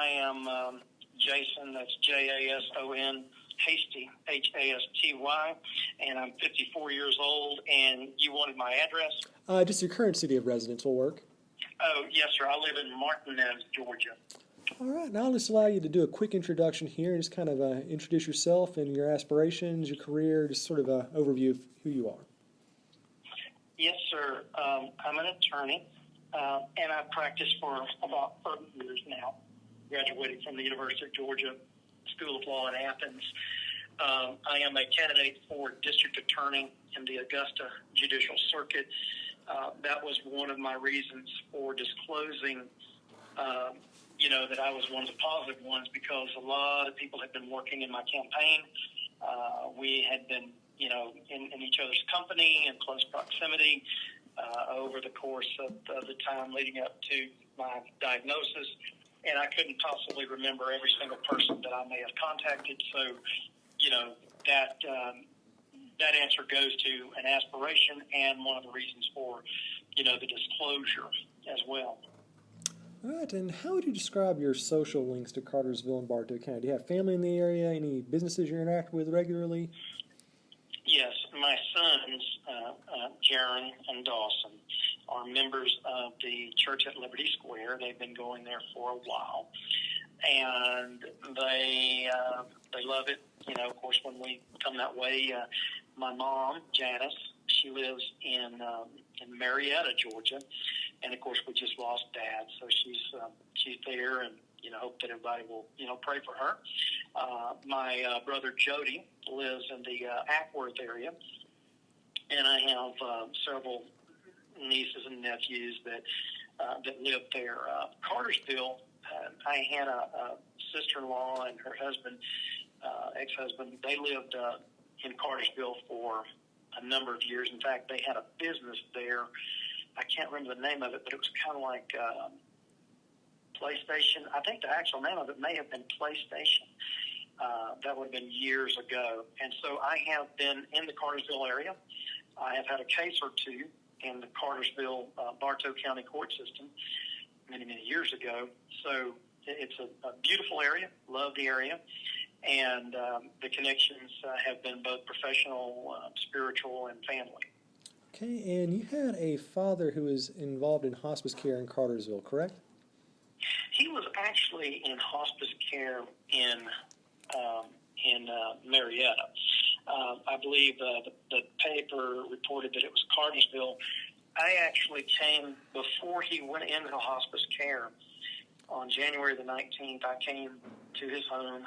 am Jason, that's Jason, Hasty, Hasty, and I'm 54 years old, and you wanted my address? Just your current city of residence will work. Oh, yes, sir. I live in Martinez, Georgia. All right, now I'll just allow you to do a quick introduction here and just kind of introduce yourself and your aspirations, your career, just sort of an overview of who you are. Yes, sir. I'm an attorney, and I've practiced for about 30 years now. Graduated from the University of Georgia School of Law in Athens. I am a candidate for district attorney in the Augusta Judicial Circuit. That was one of my reasons for disclosing, that I was one of the positive ones, because a lot of people had been working in my campaign. We had been, in each other's company and close proximity over the course of the time leading up to my diagnosis. And I couldn't possibly remember every single person that I may have contacted. So, that answer goes to an aspiration and one of the reasons for, the disclosure as well. All right, and how would you describe your social links to Cartersville and Bartow County? Do you have family in the area, any businesses you interact with regularly? Yes, my sons, Jaron and Dawson, are members of the church at Liberty Square. They've been going there for a while, and they love it. Of course, when we come that way, my mom, Janice, she lives in Marietta, Georgia, and of course we just lost Dad, so she's there, and hope that everybody will pray for her. My brother Jody lives in the Ackworth area, and I have several nieces and nephews that live there. Cartersville, I had a sister-in-law and her husband, ex-husband. They lived in Cartersville for a number of years. In fact, they had a business there. I can't remember the name of it, but it was kind of like PlayStation. I think the actual name of it may have been PlayStation. That would have been years ago. And so I have been in the Cartersville area. I have had a case or two in the Cartersville, Bartow County court system many, many years ago. So it's a beautiful area, love the area, and the connections have been both professional, spiritual, and family. Okay, and you had a father who was involved in hospice care in Cartersville, correct? He was actually in hospice care in Marietta. I believe the paper reported that it was Cartersville. I actually came before he went into hospice care on January the 19th. I came to his home.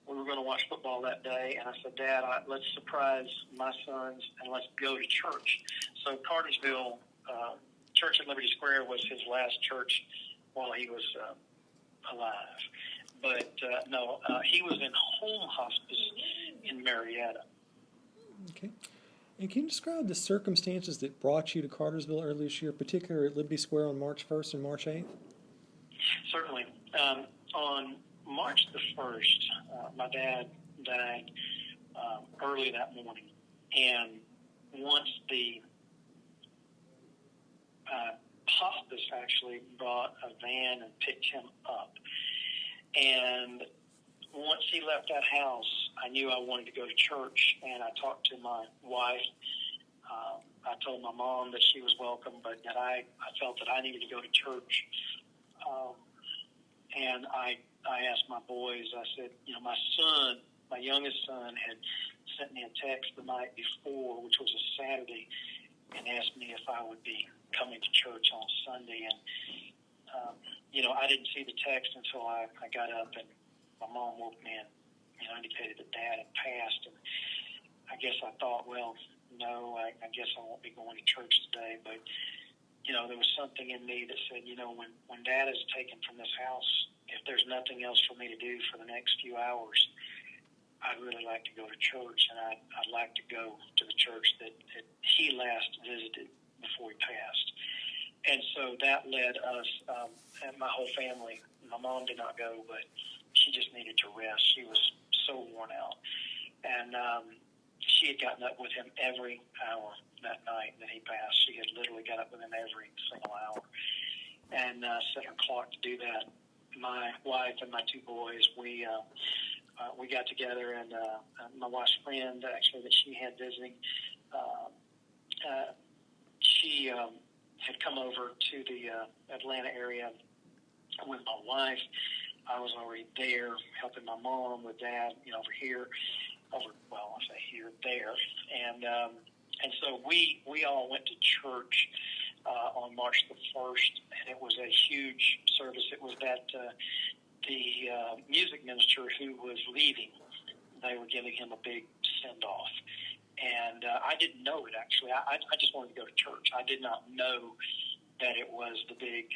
We were going to watch football that day, and I said, Dad, let's surprise my sons and let's go to church. So Cartersville, Church at Liberty Square was his last church while he was alive. But no, he was in home hospice in Marietta. Okay. And can you describe the circumstances that brought you to Cartersville earlier this year, particularly at Liberty Square on March 1st and March 8th? Certainly. On March the 1st, my dad died early that morning. And once the hospice actually brought a van and picked him up. And once he left that house, I knew I wanted to go to church, and I talked to my wife. I told my mom that she was welcome, but that I felt that I needed to go to church. And I asked my boys, I said, my youngest son had sent me a text the night before, which was a Saturday, and asked me if I would be coming to church on Sunday. And, I didn't see the text until I got up, and my mom woke me and indicated that Dad had passed. And I guess I thought, well, no, I guess I won't be going to church today. But, there was something in me that said, when Dad is taken from this house, if there's nothing else for me to do for the next few hours, I'd really like to go to church, and I'd like to go to the church that he last visited before he passed. And so that led us, and my whole family. My mom did not go, but she just needed to rest. She was so worn out. And she had gotten up with him every hour that night that he passed. She had literally got up with him every single hour and set her clock to do that my wife and my two boys, we got together, and my wife's friend, actually, that she had visiting, she had come over to the Atlanta area with my wife. I was already there helping my mom with Dad, over here, I say here, there, and so we all went to church on March the 1st, and it was a huge service. It was that the music minister who was leaving, they were giving him a big send-off. And I didn't know it, actually. I just wanted to go to church. I did not know that it was the big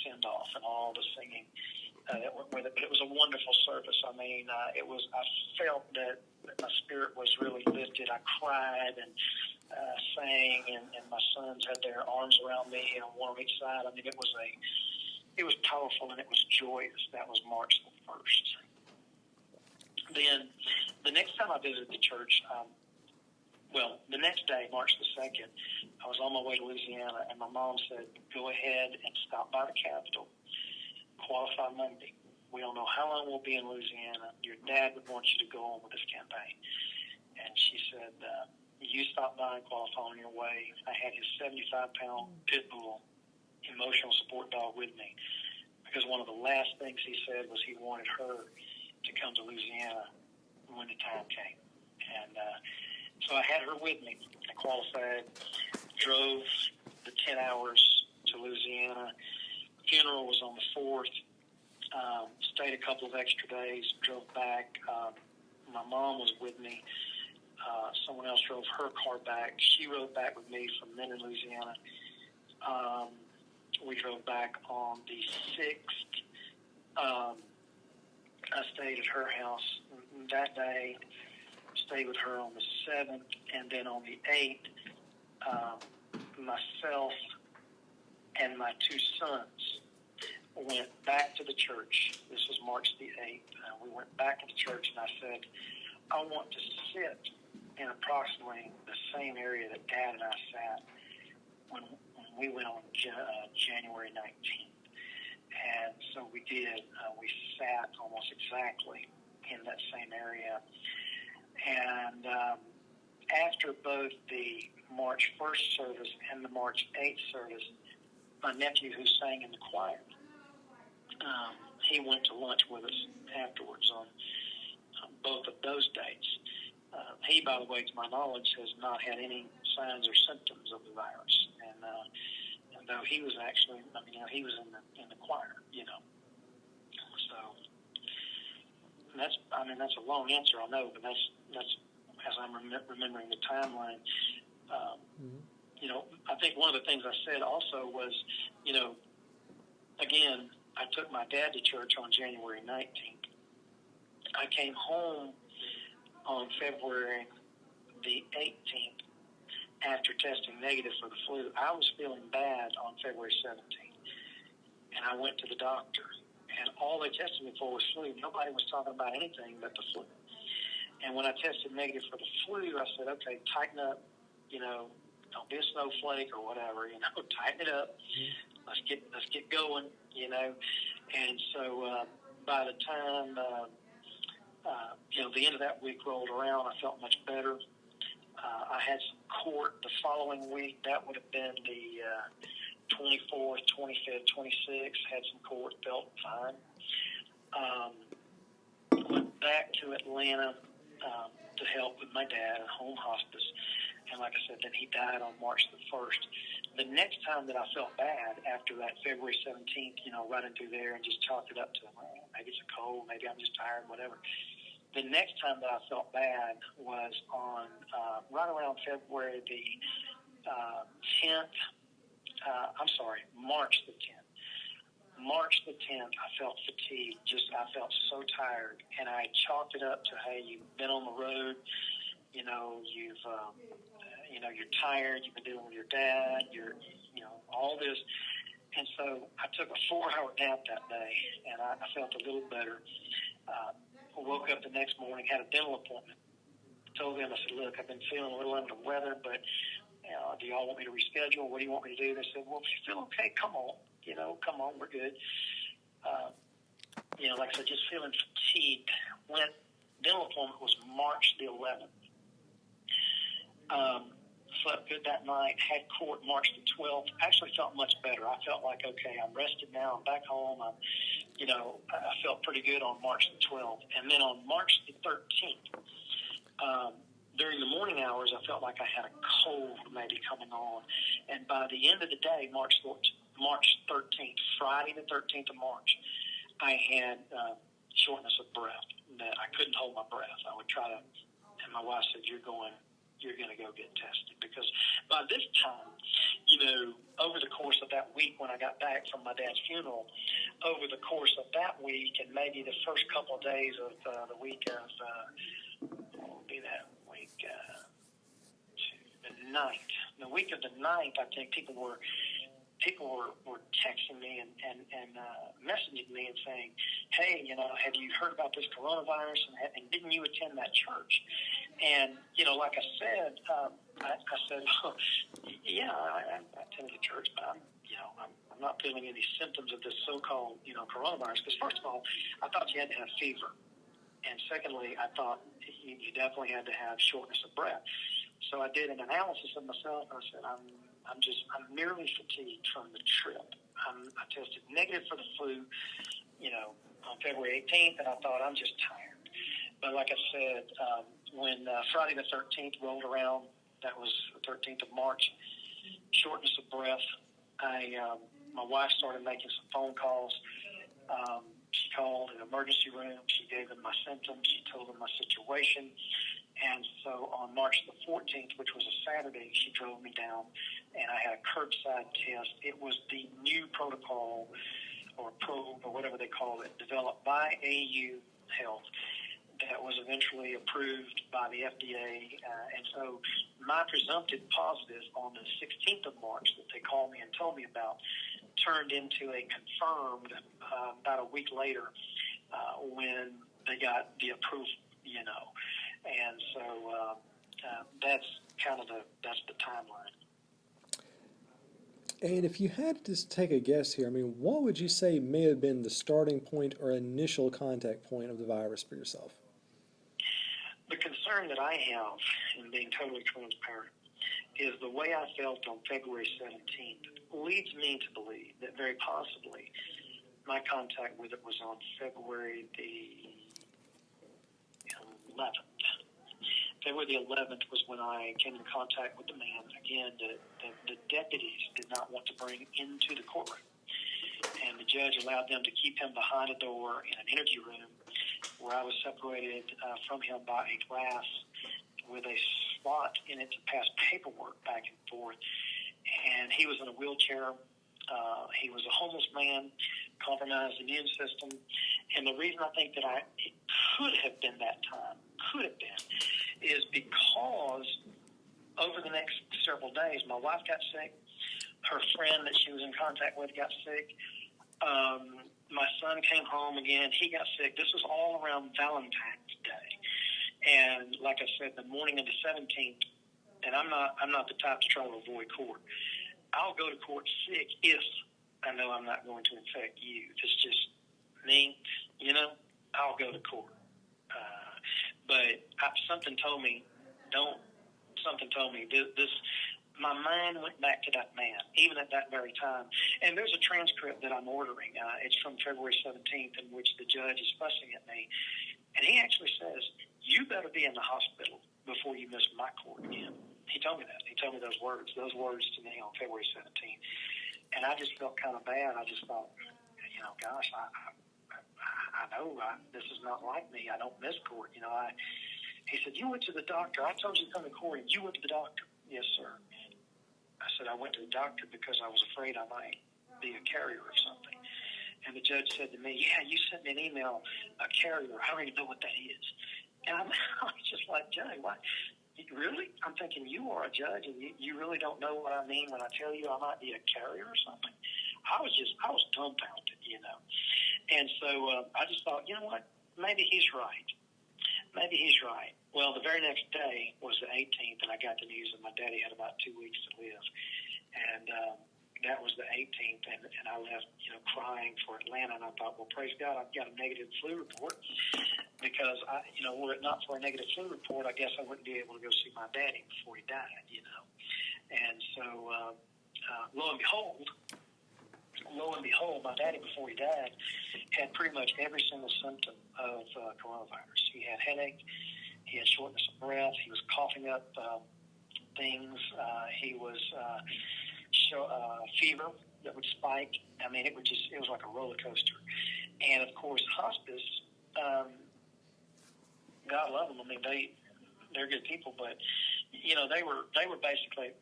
send-off and all the singing that went with it. But it was a wonderful service. I mean, I felt that my spirit was really lifted. I cried and sang, and my sons had their arms around me, one on each side. I mean, it was powerful, and it was joyous. That was March the 1st. Then the next time I visited the church, the next day, March the 2nd, I was on my way to Louisiana, and my mom said, go ahead and stop by the Capitol, qualify Monday. We don't know how long we'll be in Louisiana. Your dad would want you to go on with this campaign. And she said, you stop by and qualify on your way. I had his 75-pound pit bull emotional support dog with me, because one of the last things he said was he wanted her to come to Louisiana when the time came. And so I had her with me. I qualified, drove the 10 hours to Louisiana. Funeral was on the 4th. Stayed a couple of extra days, drove back. My mom was with me. Someone else drove her car back. She rode back with me from then in Louisiana. We drove back on the 6th. I stayed at her house that day, stayed with her on the 7th, and then on the 8th, myself and my two sons went back to the church. This was March the 8th. We went back to the church, and I said, I want to sit in approximately the same area that Dad and I sat when we went on January 19th. And so we did. We sat almost exactly in that same area. And after both the March 1st service and the March 8th service, my nephew, who sang in the choir, he went to lunch with us afterwards on both of those dates. He, by the way, to my knowledge, has not had any signs or symptoms of the virus. And though he was actually, he was in the choir, So that's a long answer, I know, but that's as I'm remembering the timeline. I think one of the things I said also was, again, I took my dad to church on January 19th. I came home on February the 18th after testing negative for the flu. I was feeling bad on February 17th, and I went to the doctor, and all they tested me for was flu. Nobody was talking about anything but the flu. And when I tested negative for the flu, I said, okay, tighten up, don't be a snowflake or whatever, tighten it up. Let's get going, And so by the time, the end of that week rolled around, I felt much better. I had some court the following week. That would have been the 24th, 25th, 26th. Had some court, felt fine. Went back to Atlanta to help with my dad at home hospice. And like I said, then he died on March the 1st. The next time that I felt bad after that February 17th, running through there and just chalked it up to, maybe it's a cold, maybe I'm just tired, whatever. The next time that I felt bad was on right around February the 10th. March the 10th. March the 10th, I felt fatigued. I felt so tired. And I chalked it up to, hey, you've been on the road. You're tired. You've been dealing with your dad. All this. And so I took a 4-hour nap that day, and I felt a little better. I woke up the next morning, had a dental appointment. Told them, I said, look, I've been feeling a little under the weather, but do y'all want me to reschedule? What do you want me to do? They said, well, if you feel okay, come on. Come on, we're good. like I said, just feeling fatigued. Dental appointment was March the 11th. Slept good that night, had court March the 12th. Actually felt much better. I felt like, okay, I'm rested now. I'm back home. I felt pretty good on March the 12th. And then on March the 13th, during the morning hours, I felt like I had a cold maybe coming on. And by the end of the day, March 13th, Friday the 13th of March, I had shortness of breath. That I couldn't hold my breath. I would try to, and my wife said, you're going to go get tested. Because by this time, over the course of that week when I got back from my dad's funeral, over the course of that week and maybe the first couple of days of the week of, what would be that week, the 9th. The week of the 9th, I think people were texting me and messaging me and saying, hey, have you heard about this coronavirus? And didn't you attend that church? And, like I said, I said, oh, yeah, I attended the church, but I'm not feeling any symptoms of this so-called, coronavirus. Because first of all, I thought you had to have fever. And secondly, I thought you definitely had to have shortness of breath. So I did an analysis of myself, and I said, I'm merely fatigued from the trip. I tested negative for the flu, on February 18th, and I thought I'm just tired. But like I said, when Friday the 13th rolled around, that was the 13th of March, shortness of breath, my wife started making some phone calls. She called an emergency room. She gave them my symptoms. She told them my situation. And so on March the 14th, which was a Saturday, she drove me down, and I had a curbside test. It was the new protocol or probe or whatever they call it, developed by AU Health that was eventually approved by the FDA. And so my presumptive positive on the 16th of March that they called me and told me about turned into a confirmed about a week later when they got the approval, And so that's kind of that's the timeline. And if you had to just take a guess here, what would you say may have been the starting point or initial contact point of the virus for yourself? The concern that I have, in being totally transparent, is the way I felt on February 17th leads me to believe that very possibly my contact with it was on February the 11th. February the 11th was when I came in contact with the man. Again, the deputies did not want to bring into the courtroom. And the judge allowed them to keep him behind a door in an interview room where I was separated from him by a glass with a slot in it to pass paperwork back and forth. And he was in a wheelchair. He was a homeless man, compromised immune system. And the reason I think that it could have been that time, is because over the next several days, my wife got sick. Her friend that she was in contact with got sick. My son came home again. He got sick. This was all around Valentine's Day. And like I said, the morning of the 17th, and I'm not the type to try to avoid court. I'll go to court sick if I know I'm not going to infect you. It's just me, I'll go to court. But something told me this. My mind went back to that man, even at that very time. And there's a transcript that I'm ordering. It's from February 17th, in which the judge is fussing at me. And he actually says, you better be in the hospital before you miss my court again. He told me that. He told me those words to me on February 17th. And I just felt kind of bad. I just thought, gosh, I know this is not like me. I don't miss court. He said, you went to the doctor. I told you to come to court, and you went to the doctor. Yes, sir. I said, I went to the doctor because I was afraid I might be a carrier of something. And the judge said to me, yeah, you sent me an email, a carrier. I don't even know what that is. And I was just like, Judge, what? Really? I'm thinking you are a judge, and you really don't know what I mean when I tell you I might be a carrier or something? I was dumbfounded, And so I just thought, you know what? Maybe he's right. Well, the very next day was the 18th, and I got the news that my daddy had about 2 weeks to live. And that was the 18th, and I left, crying for Atlanta. And I thought, well, praise God, I've got a negative flu report, because were it not for a negative flu report, I guess I wouldn't be able to go see my daddy before he died. And so lo and behold, my daddy before he died had pretty much every single symptom of coronavirus. He had headache, he had shortness of breath, he was coughing up things, he was fever that would spike. I mean, it was like a roller coaster. And of course, hospice, God love them. I mean, they're good people, but they were basically,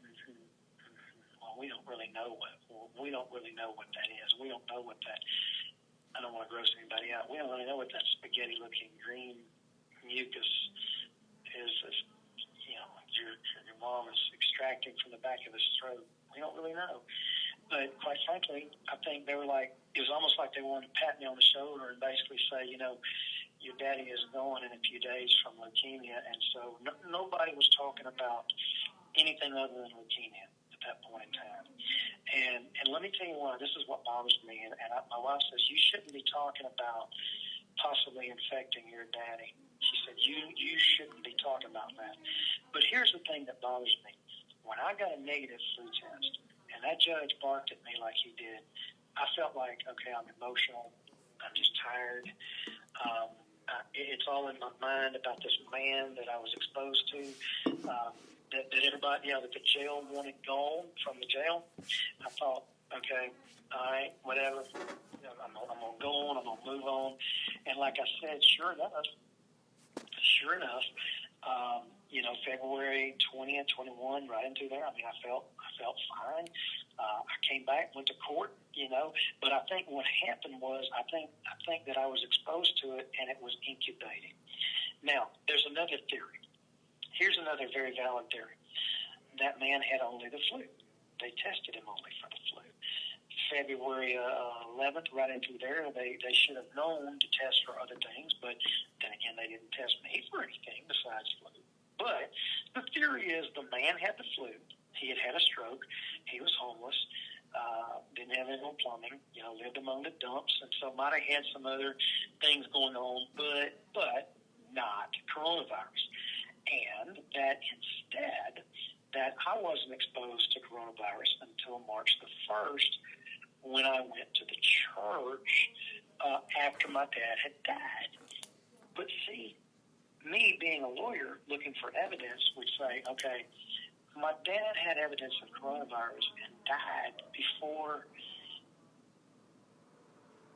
well, we don't really know what that is. We don't know what that. I don't want to gross anybody out. We don't really know what that spaghetti-looking green mucus is. Your mom is extracting from the back of his throat. We don't really know. But quite frankly, I think they were like, it was almost like they wanted to pat me on the shoulder and basically say, your daddy is going in a few days from leukemia. And so nobody was talking about anything other than leukemia at that point in time. And let me tell you why. This is what bothers me. And my wife says, you shouldn't be talking about possibly infecting your daddy. She said, you shouldn't be talking about that. But here's the thing that bothers me. When I got a negative flu test, and that judge barked at me like he did, I felt like, okay, I'm emotional. I'm just tired. It's all in my mind about this man that I was exposed to, that everybody, that the jail wanted gone from the jail. I thought, okay, all right, whatever. I'm going to go on. I'm going to move on. And like I said, sure enough, February 20th, 21, right into there. I mean, I felt fine. I came back, went to court, but I think what happened was I think that I was exposed to it and it was incubating. Now, there's another theory. Here's another very valid theory. That man had only the flu. They tested him only for the flu. February 11th, right into there, they should have known to test for other things, but then again, they didn't test me for anything besides flu. But the theory is the man had the flu. He had a stroke. He was homeless. Didn't have any plumbing. Lived among the dumps, and so might have had some other things going on, but not coronavirus. And that instead, that I wasn't exposed to coronavirus until March the 1st, when I went to the church after my dad had died. But see, me being a lawyer looking for evidence would say, okay, my dad had evidence of coronavirus and died before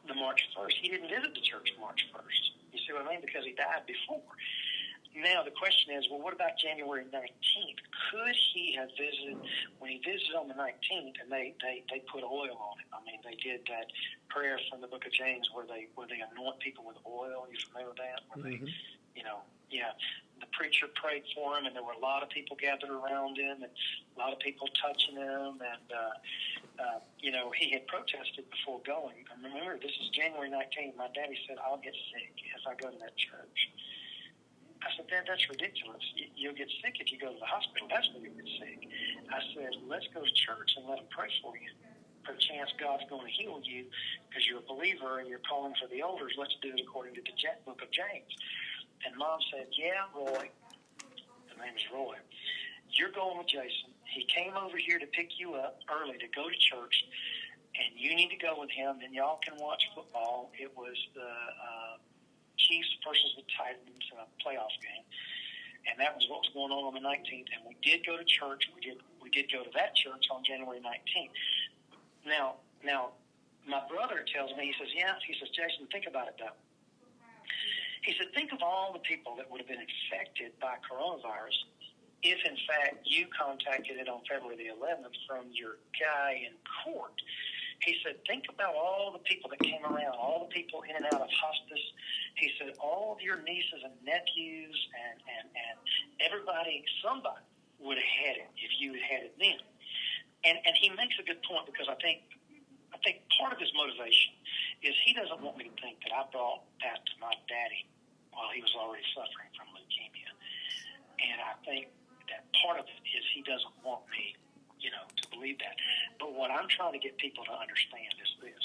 the March 1st. He didn't visit the church March 1st. You see what I mean? Because he died before. Now, the question is, well, what about January 19th? Could he have visited, when he visited on the 19th, and they put oil on it? I mean, they did that prayer from the book of James where they anoint people with oil. Are you familiar with that? Where they, the preacher prayed for him, and there were a lot of people gathered around him, and a lot of people touching him, and, he had protested before going. And remember, this is January 19th. My daddy said, I'll get sick if I go to that church. I said, Dad, that's ridiculous. You'll get sick if you go to the hospital. That's when you'll get sick. I said, let's go to church and let them pray for you. Perchance God's going to heal you because you're a believer and you're calling for the elders. Let's do it according to the book of James. And Mom said, yeah, Roy. His name is Roy. You're going with Jason. He came over here to pick you up early to go to church, and you need to go with him. Then y'all can watch football. It was the Chiefs versus the Titans in a playoff game, and that was what was going on the 19th. And we did go to church. We did go to that church on January 19th. Now, my brother tells me, he says, Jason, think about it though. He said, think of all the people that would have been infected by coronavirus if, in fact, you contacted it on February the 11th from your guy in court. He said, think about all the people that came around, all the people in and out of hospice. He said, all of your nieces and nephews and everybody, somebody would have had it if you had had it then. And he makes a good point, because I think part of his motivation is he doesn't want me to think that I brought that to my daddy while he was already suffering from leukemia. And I think that part of it is he doesn't want me, to believe that. But what I'm trying to get people to understand is this.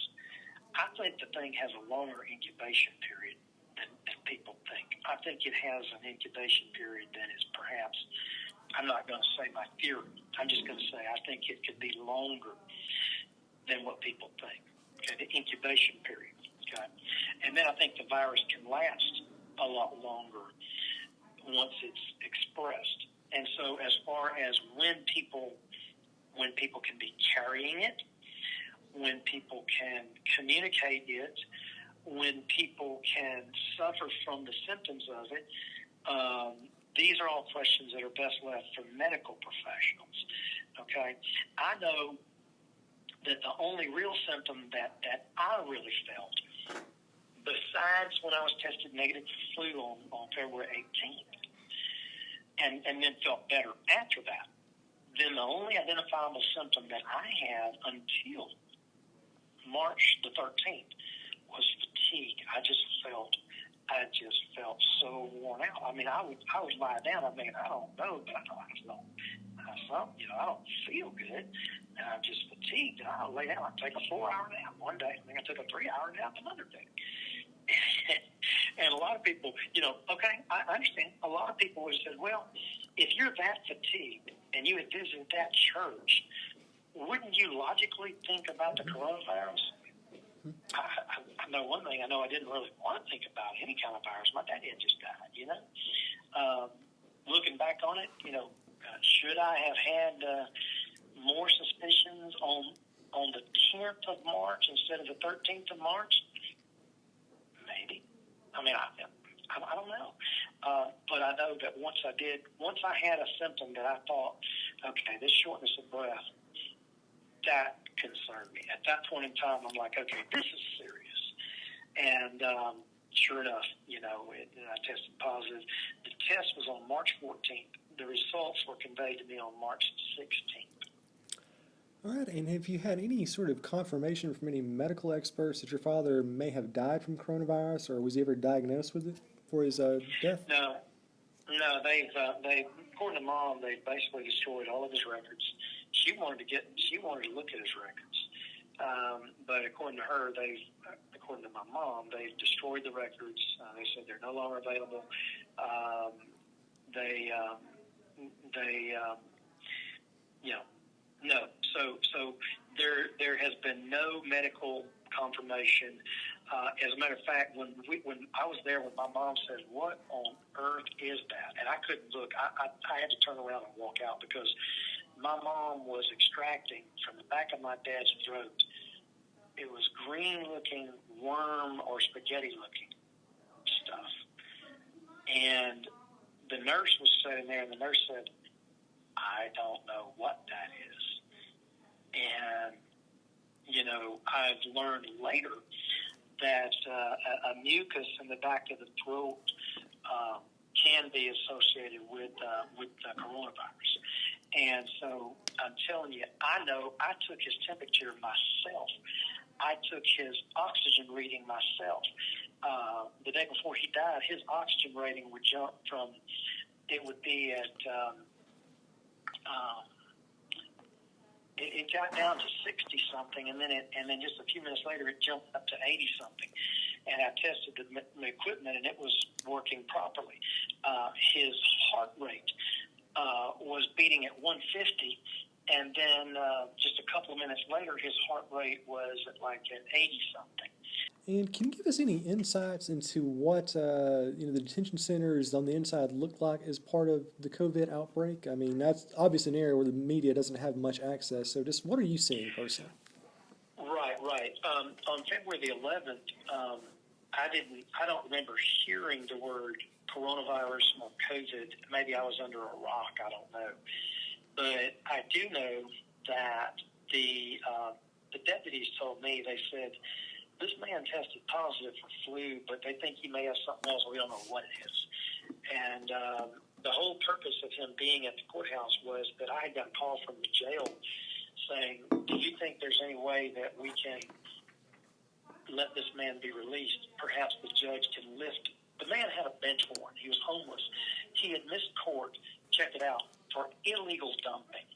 I think the thing has a longer incubation period than people think. I think it has an incubation period that is perhaps, I'm not going to say my theory. I'm just going to say I think it could be longer than what people think. Okay, the incubation period. Okay, and then I think the virus can last a lot longer once it's expressed. And so as far as when people can be carrying it, when people can communicate it, when people can suffer from the symptoms of it, these are all questions that are best left for medical professionals. Okay? I know that the only real symptom that I really felt, besides when I was tested negative for flu on February 18th, and then felt better after that, then the only identifiable symptom that I had until March the 13th was fatigue. I just felt so worn out. I mean, I would lie down. I mean, I don't know, but I know I don't feel good. And I'm just fatigued. And I'll lay down. I'll take a 4-hour nap one day. And then I took a 3-hour nap another day. And a lot of people, okay, I understand. A lot of people would have said, well, if you're that fatigued and you had visited that church, wouldn't you logically think about the coronavirus? I know one thing. I know I didn't really want to think about any kind of virus. My dad had just died, Looking back on it, should I have had more suspicions on the 10th of March instead of the 13th of March? Maybe. I mean, I don't know. But I know that once I had a symptom that I thought, okay, this shortness of breath, that concerned me. At that point in time, I'm like, okay, this is serious. And sure enough, I tested positive. The test was on March 14th. The results were conveyed to me on March 16th. All right, and have you had any sort of confirmation from any medical experts that your father may have died from coronavirus, or was he ever diagnosed with it for his death? No, they according to Mom, they basically destroyed all of his records. She wanted to look at his records, but according to her, according to my mom, they destroyed the records. They said they're no longer available. No. So there has been no medical confirmation. As a matter of fact, when I was there, when my mom said, "What on earth is that?" and I couldn't look, I had to turn around and walk out because my mom was extracting from the back of my dad's throat. It was green-looking worm or spaghetti-looking stuff, and the nurse was sitting there, and the nurse said, "I don't know what that is." And, I've learned later that a mucus in the back of the throat can be associated with coronavirus. And so I'm telling you, I know I took his temperature myself. I took his oxygen reading myself. The day before he died, his oxygen rating would jump from, it would be at, it got down to 60-something, and then just a few minutes later, it jumped up to 80-something. And I tested the equipment, and it was working properly. His heart rate was beating at 150, and then just a couple of minutes later, his heart rate was at 80-something. And can you give us any insights into what the detention centers on the inside look like as part of the COVID outbreak? I mean, that's obviously an area where the media doesn't have much access. So just what are you seeing personally? Right. On February the 11th, I don't remember hearing the word coronavirus or COVID. Maybe I was under a rock. I don't know. But I do know that the deputies told me, they said, this man tested positive for flu, but they think he may have something else. We don't know what it is. And the whole purpose of him being at the courthouse was that I had got a call from the jail saying, do you think there's any way that we can let this man be released? Perhaps the judge can lift. The man had a bench warrant. He was homeless. He had missed court, check it out, for illegal dumping.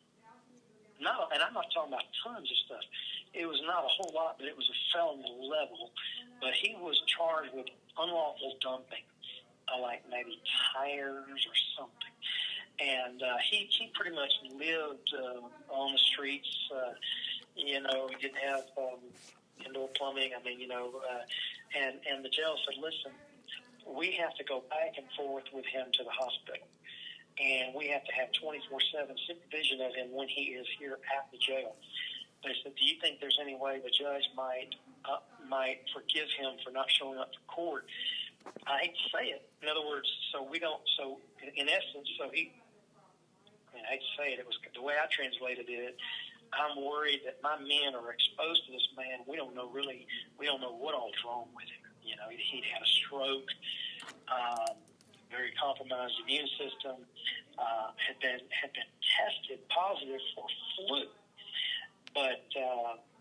No, and I I'm not talking about tons of stuff. It was not a whole lot, but it was a felony level. But he was charged with unlawful dumping, like maybe tires or something. And he pretty much lived on the streets. He didn't have indoor plumbing. And the jail said, listen, we have to go back and forth with him to the hospital. And we have to have 24/7 supervision of him when he is here at the jail. They said, do you think there's any way the judge might forgive him for not showing up for court? I hate to say it. In other words, in essence, I hate to say it, it was the way I translated it. I'm worried that my men are exposed to this man. We don't know what all's wrong with him. He'd had a stroke, very compromised immune system, had been tested positive for flu. But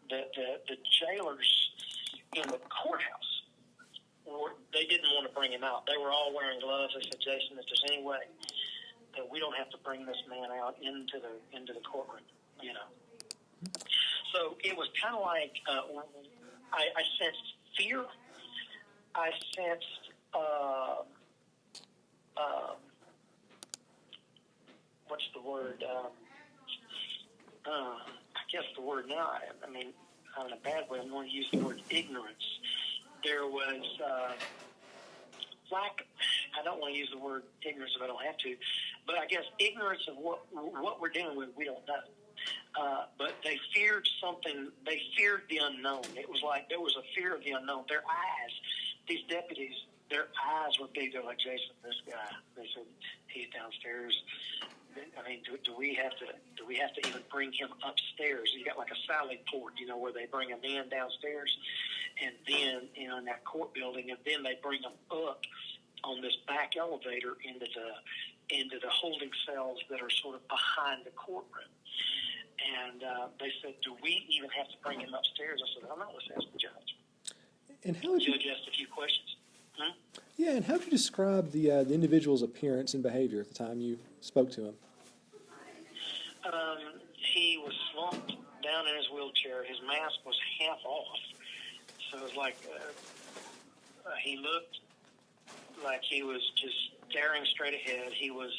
the jailers in the courthouse, they didn't want to bring him out. They were all wearing gloves. They said, Jason, if there's any way that we don't have to bring this man out into the courtroom, So it was kind of like I sensed fear. I sensed what's the word? I guess the word now. In a bad way, I'm going to use the word ignorance. There was lack. I don't want to use the word ignorance if I don't have to, but I guess ignorance of what we're dealing with. We don't know. But they feared something. They feared the unknown. It was like there was a fear of the unknown. Their eyes, these deputies, their eyes were big. They're like, Jason, this guy. They said, he's downstairs. Do we have to even bring him upstairs? You got like a sally port, where they bring him in downstairs, and then in that court building, and then they bring him up on this back elevator into the holding cells that are sort of behind the courtroom. And they said, do we even have to bring him upstairs? I said, I don't know. Let's ask the judge. And how would you... The judge asked a few questions. Yeah, and how would you describe the individual's appearance and behavior at the time you spoke to him? He was slumped down in his wheelchair. His mask was half off. So it was like he looked like he was just staring straight ahead. He was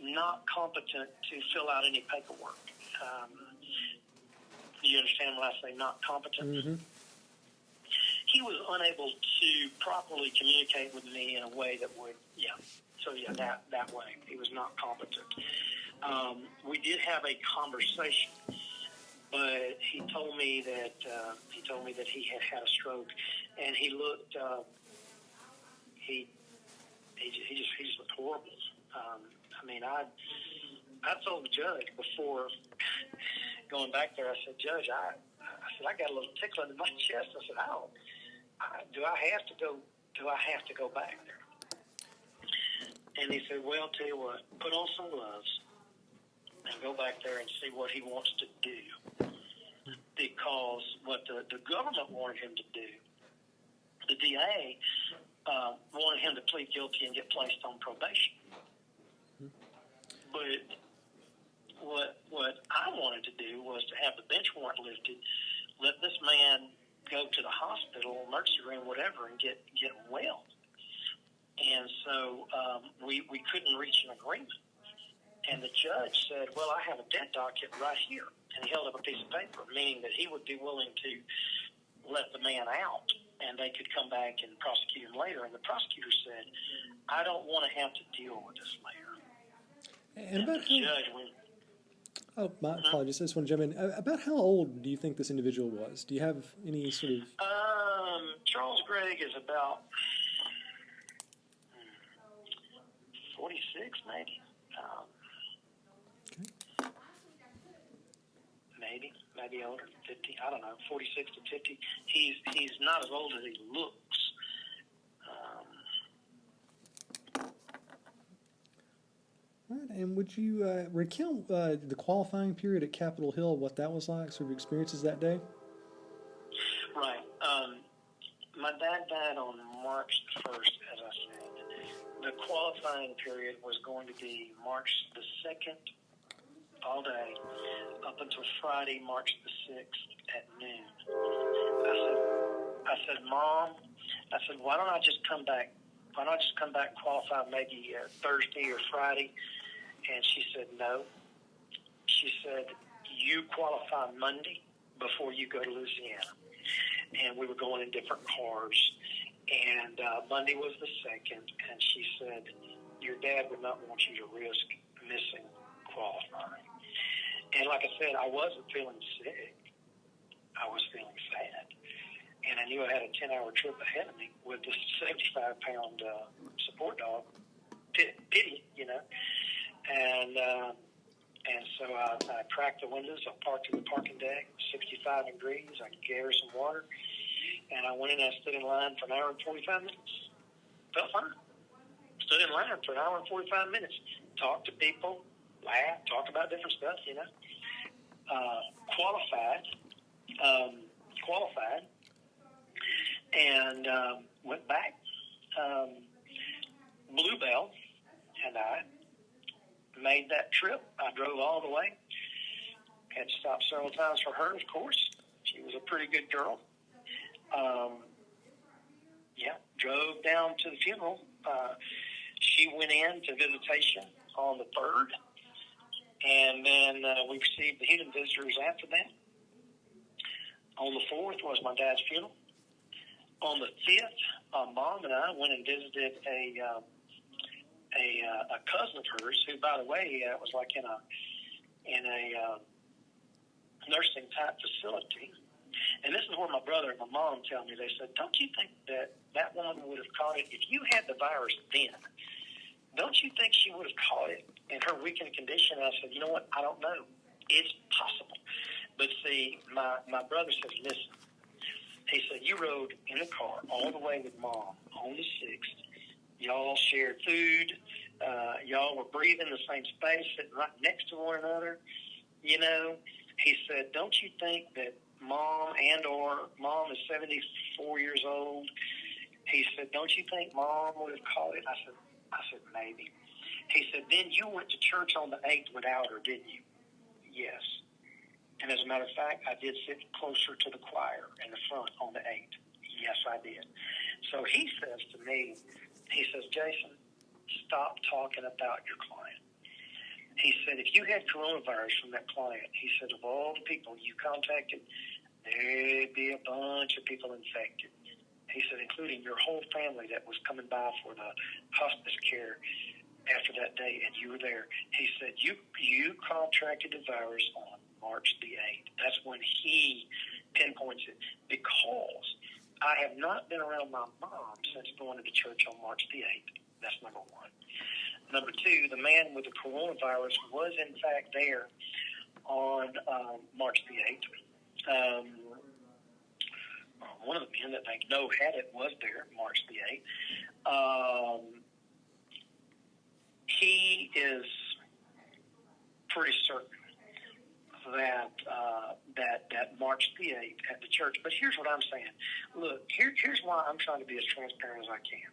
not competent to fill out any paperwork. Do you understand when I say not competent? Mm-hmm. He was unable to properly communicate with me in a way that would, that way. He was not competent. We did have a conversation, but he told me that he had a stroke, and he looked, he just looked horrible. I told the judge before going back there, I said, Judge, I got a little tickling in my chest. I said, do I have to go back there? And he said, well, tell you what, put on some gloves and go back there and see what he wants to do. Because what the government wanted him to do, the DA wanted him to plead guilty and get placed on probation. But what I wanted to do was to have the bench warrant lifted, let this man go to the hospital, emergency room, whatever, and get well. And so we couldn't reach an agreement. And the judge said, well, I have a debt docket right here. And he held up a piece of paper, meaning that he would be willing to let the man out, and they could come back and prosecute him later. And the prosecutor said, I don't want to have to deal with this later. And about the judge went, my apologies. I just want to jump in. About how old do you think this individual was? Do you have any sort of... Charles Gregg is about 46, maybe. Maybe older, 50. I don't know, 46 to 50. He's not as old as he looks. All right, and would you recount the qualifying period at Capitol Hill, what that was like, sort of experiences that day? Right. My dad died on March 1st, as I said. The qualifying period was going to be March the 2nd, all day, up up until Friday, March the 6th at noon. I said, Mom, why don't I just come back? Why don't I just come back and qualify maybe Thursday or Friday? And she said, no. She said, you qualify Monday before you go to Louisiana. And we were going in different cars. And Monday was the 2nd. And she said, your dad would not want you to risk missing qualifying. And like I said, I wasn't feeling sick. I was feeling sad. And I knew I had a 10-hour trip ahead of me with this 75-pound support dog, Pity, And so I cracked the windows. I parked in the parking deck, 65 degrees. I gave her some water. And I went in and I stood in line for an hour and 45 minutes. Felt fine. Stood in line for an hour and 45 minutes. Talked to people, laughed, talked about different stuff, Qualified. And went back. Bluebell and I made that trip. I drove all the way. Had to stop several times for her, of course. She was a pretty good girl. Drove down to the funeral. She went in to visitation on the 3rd. And then we received the healing visitors after that. On the 4th was my dad's funeral. On the 5th, Mom and I went and visited a cousin of hers, who, by the way, was like in a nursing type facility. And this is where my brother and my mom tell me, they said, don't you think that woman would have caught it if you had the virus then? Don't you think she would have caught it in her weakened condition? And I said, you know what? I don't know. It's possible. But see, my brother said, listen. He said, you rode in the car all the way with Mom on the 6th. Y'all shared food. Y'all were breathing the same space, sitting right next to one another. He said, don't you think that Mom Mom is 74 years old. He said, don't you think Mom would have caught it? I said, maybe. He said, then you went to church on the 8th without her, didn't you? Yes. And as a matter of fact, I did sit closer to the choir in the front on the 8th. Yes, I did. So he says to me, he says, Jason, stop talking about your client. He said, if you had coronavirus from that client, he said, of all the people you contacted, there'd be a bunch of people infected. He said, including your whole family that was coming by for the hospice care after that day, and you were there. He said, you contracted the virus on March the 8th. That's when he pinpoints it, because I have not been around my mom since going to the church on March the 8th. That's number one. Number two, the man with the coronavirus was, in fact, there on March the 8th. One of the men that they know had it was there March the 8th. He is pretty certain that March the 8th at the church. But here's what I'm saying. Look, here's why I'm trying to be as transparent as I can.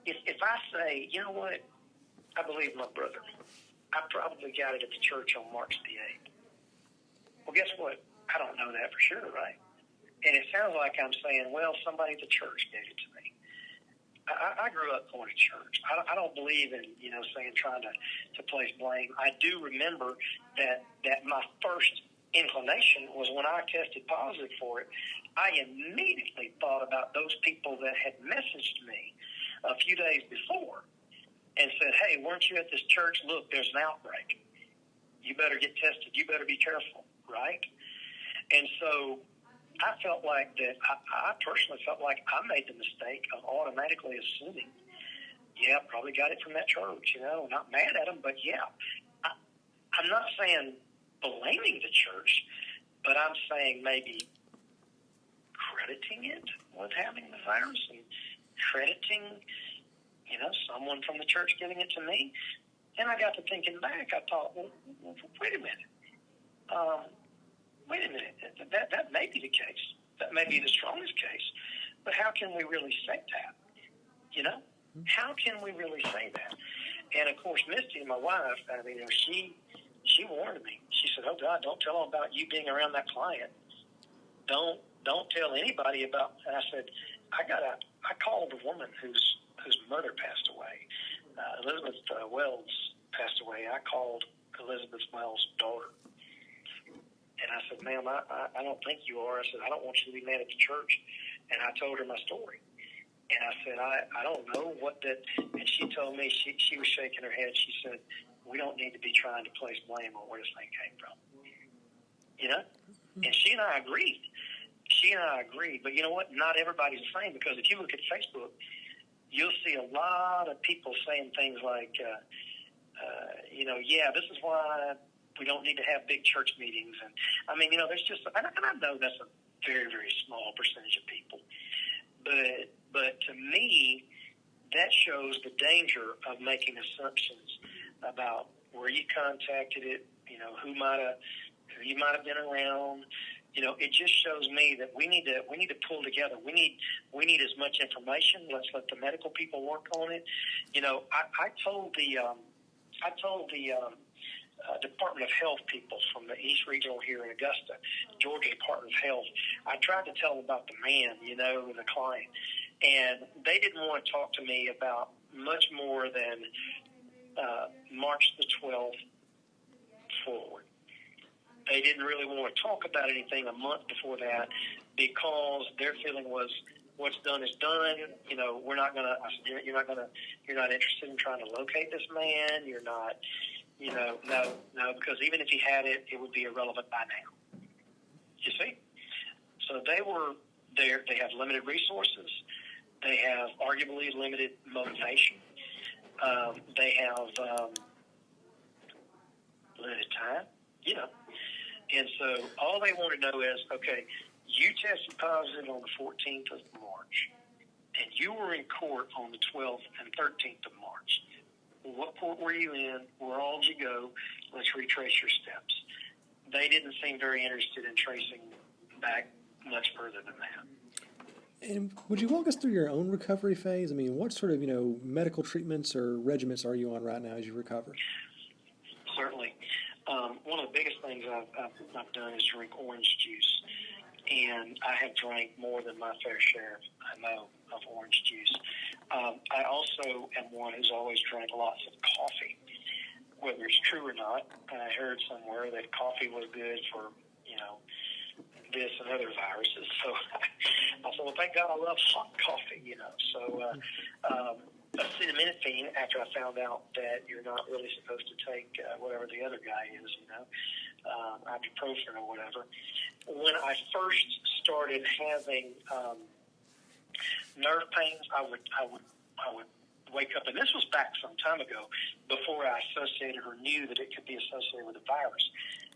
If I say, you know what, I believe my brother, I probably got it at the church on March the 8th. Well, guess what? I don't know that for sure, right? And it sounds like I'm saying, well, somebody at the church gave it to me. I grew up going to church. I don't believe in, trying to place blame. I do remember that my first inclination was when I tested positive for it, I immediately thought about those people that had messaged me a few days before and said, hey, weren't you at this church? Look, there's an outbreak. You better get tested. You better be careful, right? And so I felt like that. I personally felt like I made the mistake of automatically assuming, probably got it from that church, not mad at them, but I'm not saying blaming the church, but I'm saying maybe crediting it with having the virus and crediting, someone from the church giving it to me. And I got to thinking back. I thought, well wait a minute. That may be the case. That may be the strongest case. But how can we really say that? How can we really say that? And, of course, Misty, my wife, she she warned me. She said, "Oh God, don't tell them about you being around that client. Don't tell anybody about." And I said, I called a woman whose mother passed away. Elizabeth Wells passed away. I called Elizabeth Wells' daughter. And I said, "Ma'am, I don't think you are." I said, "I don't want you to be mad at the church." And I told her my story. And I said, I don't know what that. And she told me, she was shaking her head. She said, "We don't need to be trying to place blame on where this thing came from." You know? And she and I agreed. But you know what? Not everybody's the same, because if you look at Facebook, you'll see a lot of people saying things like, yeah, this is why we don't need to have big church meetings. And I mean, there's just, and I know that's a very, very small percentage of people. But to me, that shows the danger of making assumptions about where you contacted it, who you might have been around. It just shows me that we need to pull together. We need as much information. Let's let the medical people work on it. I told the Department of Health people from the East Regional here in Augusta, Georgia Department of Health. I tried to tell them about the man, the client, and they didn't want to talk to me about much more than March the 12th forward. They didn't really want to talk about anything a month before that, because their feeling was, what's done is done. We're not going to. You're not interested in trying to locate this man. You're not. No, because even if he had it, it would be irrelevant by now. You see? So they were there. They have limited resources. They have arguably limited motivation. They have limited time. And so all they want to know is, okay, you tested positive on the 14th of March, and you were in court on the 12th and 13th of March. What court were you in? Where all did you go? Let's retrace your steps. They didn't seem very interested in tracing back much further than that. And would you walk us through your own recovery phase? I mean, what sort of, medical treatments or regimens are you on right now as you recover? Certainly. One of the biggest things I've done is drink orange juice. And I have drank more than my fair share, I know, of orange juice. I also am one who's always drank lots of coffee. Whether it's true or not, I heard somewhere that coffee was good for, this and other viruses. So I thought, well, thank God I love hot coffee, So acetaminophen, after I found out that you're not really supposed to take whatever the other guy is, ibuprofen or whatever. When I first started having nerve pains, I would wake up, and this was back some time ago, before I associated or knew that it could be associated with a virus.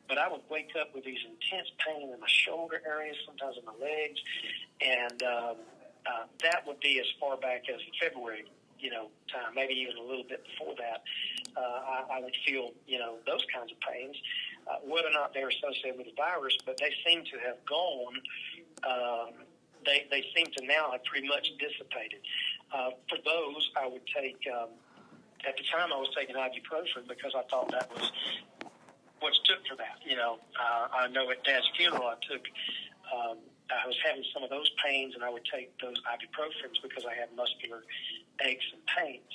But I would wake up with these intense pain in my shoulder areas, sometimes in my legs, and that would be as far back as February, time, maybe even a little bit before that. I would feel, those kinds of pains, whether or not they're associated with the virus, but they seem to have gone. They seem to now have pretty much dissipated. For those, I would take, at the time I was taking ibuprofen because I thought that was what's took for that. I know at Dad's funeral I was having some of those pains, and I would take those ibuprofens because I had muscular aches and pains.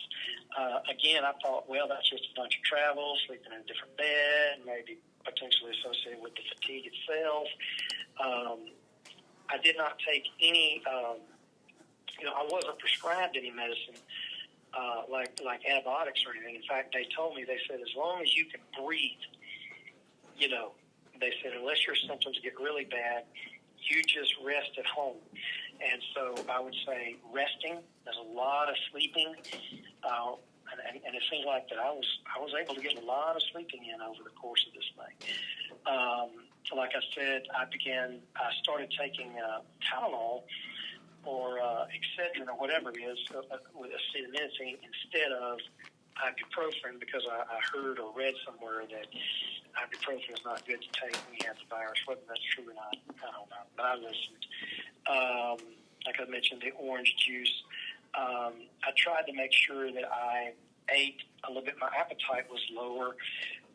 Again, I thought, well, that's just a bunch of travel, sleeping in a different bed, maybe potentially associated with the fatigue itself. I did not take any, I wasn't prescribed any medicine like antibiotics or anything. In fact, they said, as long as you can breathe, they said, unless your symptoms get really bad, you just rest at home. And so I would say resting. There's a lot of sleeping, and it seems like that I was able to get a lot of sleeping in over the course of this thing. Like I said, I started taking Tylenol or Excedrin or whatever it is with acetaminophen instead of ibuprofen, because I heard or read somewhere that ibuprofen is not good to take when you have the virus. Whether that's true or not, I don't know. But I listened. Like I mentioned, the orange juice. I tried to make sure that I ate a little bit. My appetite was lower,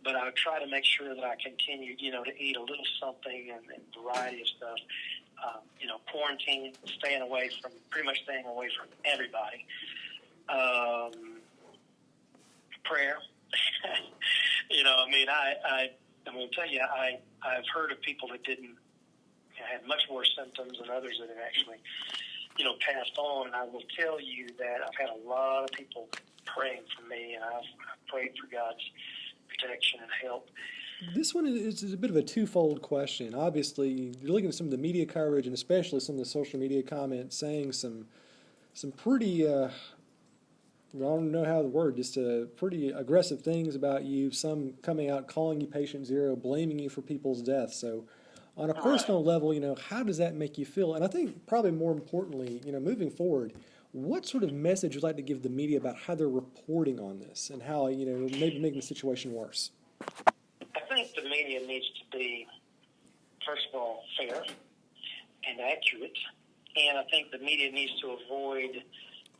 but I try to make sure that I continue, to eat a little something and variety of stuff. Quarantine, pretty much staying away from everybody. Prayer. I'm going to tell you, I've heard of people that had much worse symptoms than others that have actually, passed on. And I will tell you that I've had a lot of people praying for me, and I've prayed for God's protection and help. This one is a bit of a twofold question. Obviously, you're looking at some of the media coverage and especially some of the social media comments saying some pretty, I don't know how the word, just pretty aggressive things about you, some coming out calling you patient zero, blaming you for people's deaths. So on a personal level, how does that make you feel? And I think probably more importantly, moving forward, what sort of message would you like to give the media about how they're reporting on this and how, maybe making the situation worse? I think the media needs to be, first of all, fair and accurate. And I think the media needs to avoid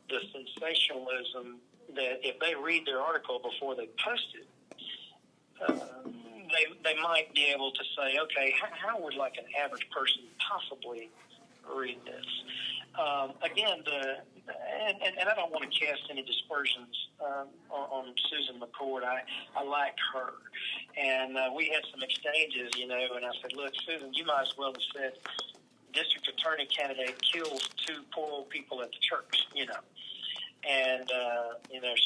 the sensationalism that if they read their article before they post it, they might be able to say, okay, how would like an average person possibly read this? Again, and I don't want to cast any dispersions on Susan McCord. I like her. And we had some exchanges, and I said, look, Susan, you might as well have said, district attorney candidate kills two poor old people at the church, And,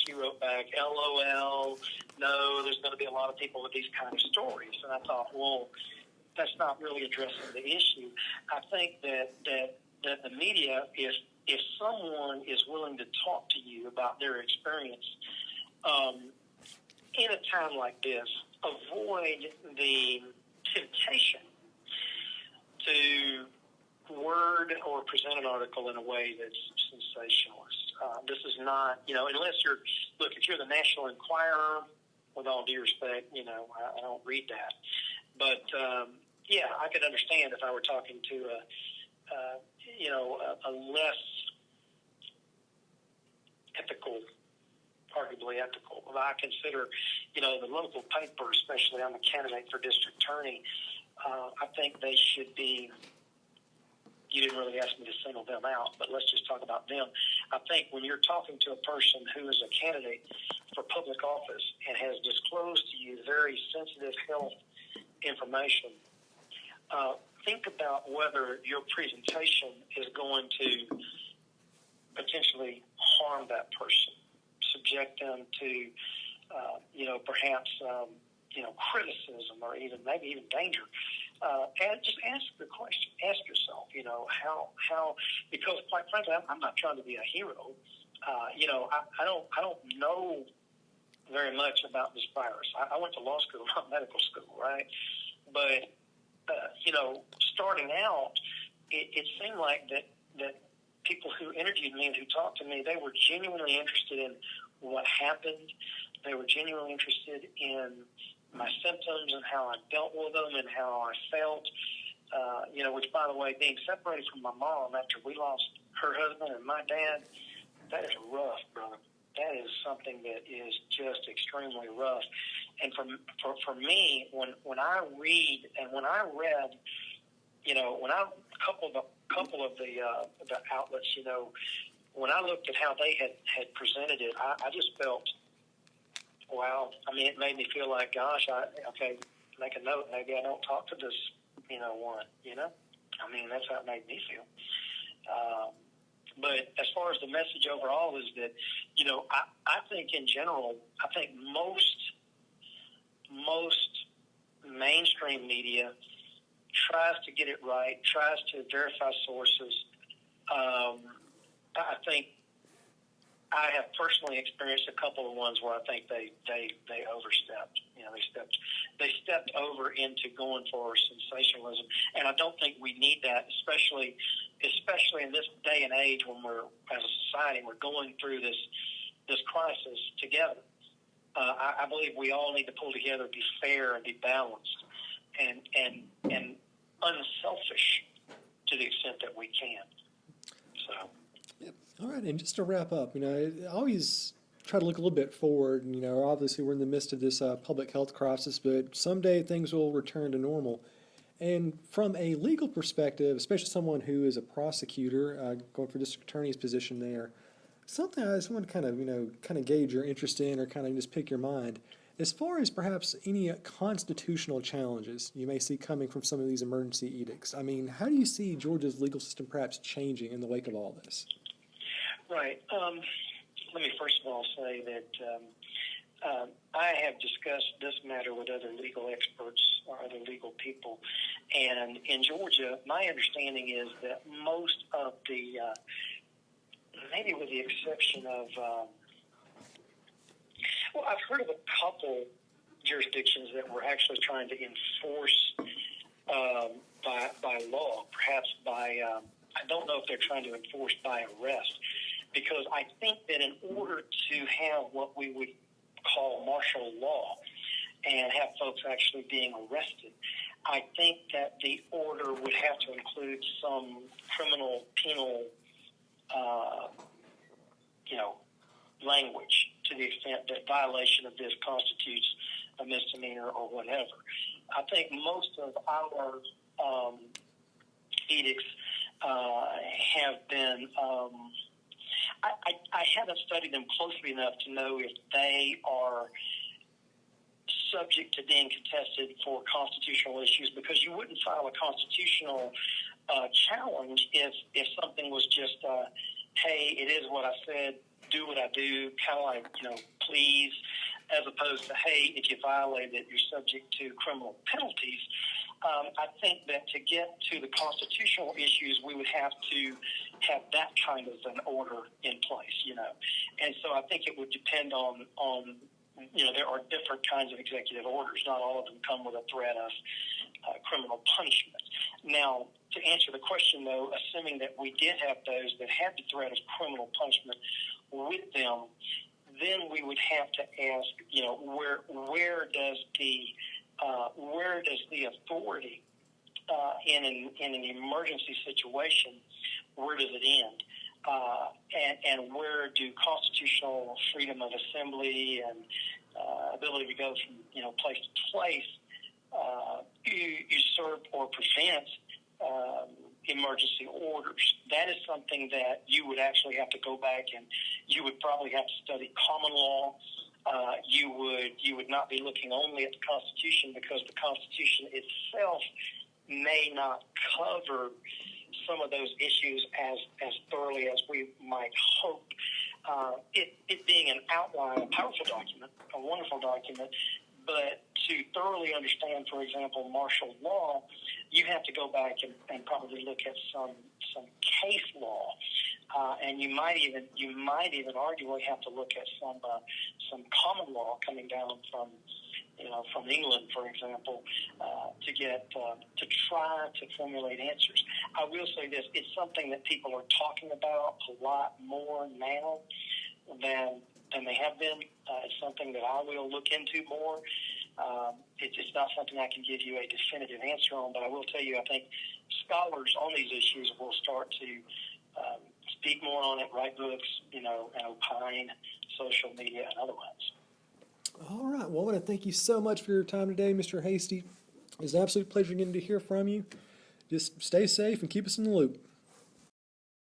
she wrote back, LOL, no, there's going to be a lot of people with these kind of stories. And I thought, well, that's not really addressing the issue. I think that the media, if someone is willing to talk to you about their experience in a time like this, avoid the temptation to word or present an article in a way that's sensationalist. This is not, unless if you're the National Enquirer, with all due respect, I don't read that. But, I could understand if I were talking to a less ethical, arguably ethical. Well, I consider, the local paper, especially I'm a candidate for district attorney, I think they should be, you didn't really ask me to single them out, but let's just talk about them. I think when you're talking to a person who is a candidate for public office and has disclosed to you very sensitive health information, think about whether your presentation is going to potentially harm that person, subject them to, perhaps, criticism or maybe even danger. And just ask the question. Ask yourself, how? Because quite frankly, I'm not trying to be a hero. I don't know very much about this virus. I went to law school, not medical school, right? But starting out, it seemed like that people who interviewed me and who talked to me, they were genuinely interested in what happened. They were genuinely interested in my symptoms and how I dealt with them and how I felt, which, by the way, being separated from my mom after we lost her husband and my dad, that is rough, brother. That is something that is just extremely rough. And for me, when I read and when I read, when I couple of the outlets, when I looked at how they had presented it, I just felt, wow. I mean, it made me feel like, gosh, make a note. Maybe I don't talk to this, one, I mean, that's how it made me feel. But as far as the message overall is that, I think in general, I think most mainstream media tries to get it right, tries to verify sources. I think I have personally experienced a couple of ones where I think they overstepped. They stepped over into going for sensationalism, and I don't think we need that, especially in this day and age when we're, as a society, we're going through this crisis together. I believe we all need to pull together, be fair, and be balanced, and unselfish to the extent that we can. So. Yep. All right, and just to wrap up, I always try to look a little bit forward. You know, obviously we're in the midst of this public health crisis, but someday things will return to normal. And from a legal perspective, especially someone who is a prosecutor going for district attorney's position there, something I just want to kind of, kind of gauge your interest in or kind of just pick your mind. As far as perhaps any constitutional challenges you may see coming from some of these emergency edicts, I mean, how do you see Georgia's legal system perhaps changing in the wake of all this? Right. Let me first of all say that I have discussed this matter with other legal experts or other legal people, and in Georgia, my understanding is that most of the, maybe with the exception of, well, I've heard of a couple jurisdictions that were actually trying to enforce by law, perhaps by, I don't know if they're trying to enforce by arrest, because I think that in order to have what we would call martial law and have folks actually being arrested, I think that the order would have to include some criminal penal, language to the extent that violation of this constitutes a misdemeanor or whatever. I think most of our edicts have been, I haven't studied them closely enough to know if they are subject to being contested for constitutional issues, because you wouldn't file a constitutional challenge if something was just, hey, it is what I said, do what I do, kind of like, please, as opposed to, hey, if you violate it, you're subject to criminal penalties. I think that to get to the constitutional issues, we would have to have that kind of an order in place, And so I think it would depend on there are different kinds of executive orders. Not all of them come with a threat of criminal punishment. Now, to answer the question, though, assuming that we did have those that had the threat of criminal punishment with them, then we would have to ask, where does the authority in an emergency situation, where does it end? And where do constitutional freedom of assembly and ability to go from place to place usurp or prevent emergency orders? That is something that you would actually have to go back and you would probably have to study common law. You would not be looking only at the Constitution, because the Constitution itself may not cover some of those issues as thoroughly as we might hope. It being an outline, a powerful document, a wonderful document, but to thoroughly understand, for example, martial law, you have to go back and probably look at some case law, and you might even arguably have to look at some common law coming down from England, for example, to try to formulate answers. I will say this: it's something that people are talking about a lot more now than they have been. It's something that I will look into more. It's not something I can give you a definitive answer on, but I will tell you, I think scholars on these issues will start to speak more on it, write books, and opine, social media and otherwise. All right. Well, I want to thank you so much for your time today, Mr. Hasty. It's an absolute pleasure getting to hear from you. Just stay safe and keep us in the loop.